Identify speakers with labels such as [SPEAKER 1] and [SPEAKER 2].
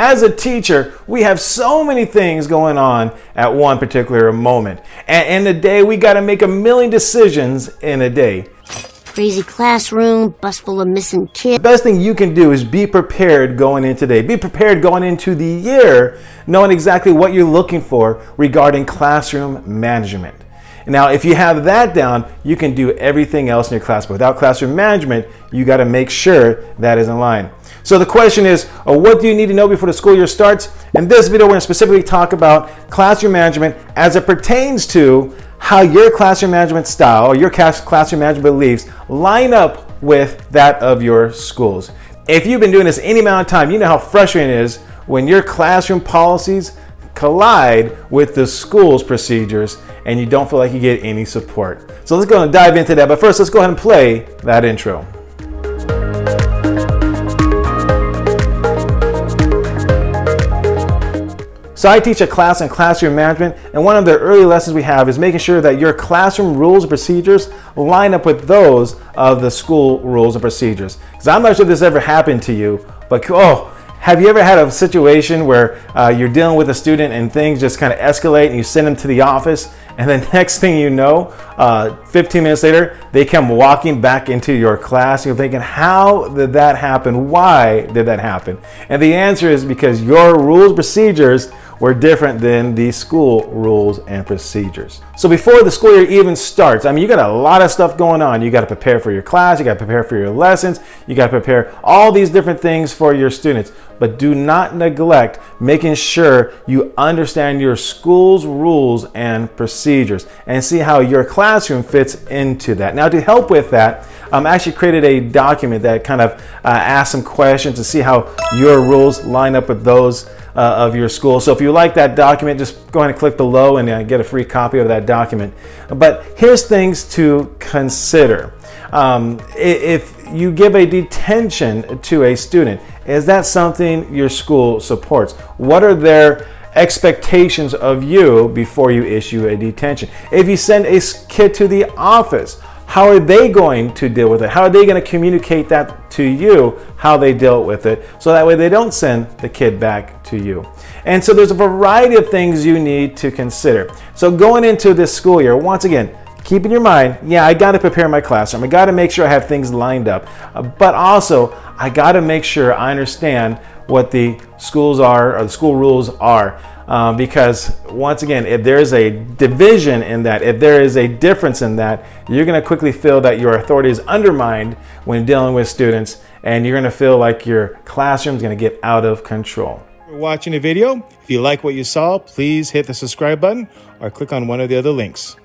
[SPEAKER 1] as a teacher, we have so many things going on at one particular moment. And in a day, we got to make a million decisions in a day.
[SPEAKER 2] Crazy classroom, bus full of missing kids.
[SPEAKER 1] The best thing you can do is be prepared going into today. Be prepared going into the year, knowing exactly what you're looking for regarding classroom management. Now, if you have that down, you can do everything else in your class. But without classroom management, you got to make sure that is in line. So the question is, what do you need to know before the school year starts? In this video, we're going to specifically talk about classroom management as it pertains to how your classroom management style or your classroom management beliefs line up with that of your schools. If you've been doing this any amount of time, you know how frustrating it is when your classroom policies collide with the school's procedures and you don't feel like you get any support. So let's go and dive into that. But first, let's go ahead and play that intro. So I teach a class in classroom management, and one of the early lessons we have is making sure that your classroom rules and procedures line up with those of the school rules and procedures. Because I'm not sure if this ever happened to you, but have you ever had a situation where you're dealing with a student and things just kind of escalate and you send them to the office, and then next thing you know, 15 minutes later, they come walking back into your class. You're thinking, how did that happen? Why did that happen? And the answer is because your rules, procedures were different than the school rules and procedures. So before the school year even starts, I mean, you got a lot of stuff going on. You got to prepare for your class, you got to prepare for your lessons, you got to prepare all these different things for your students. But do not neglect making sure you understand your school's rules and procedures and see how your classroom fits into that. Now, to help with that, I actually created a document that kind of asks some questions to see how your rules line up with those of your school. So if you like that document, just go ahead and click below and get a free copy of that document. But here's things to consider. If you give a detention to a student, is that something your school supports? What are their expectations of you before you issue a detention? If you send a kid to the office, how are they going to deal with it? How are they going to communicate that to you, how they dealt with it, so that way they don't send the kid back to you? And so there's a variety of things you need to consider. So going into this school year, once again, keep in your mind, yeah, I got to prepare my classroom. I got to make sure I have things lined up. But also, I got to make sure I understand what the schools are or the school rules are. Because once again, if there's a division in that, if there is a difference in that, you're going to quickly feel that your authority is undermined when dealing with students, and you're going to feel like your classroom is going to get out of control. For watching the video, if you like what you saw, please hit the subscribe button or click on one of the other links.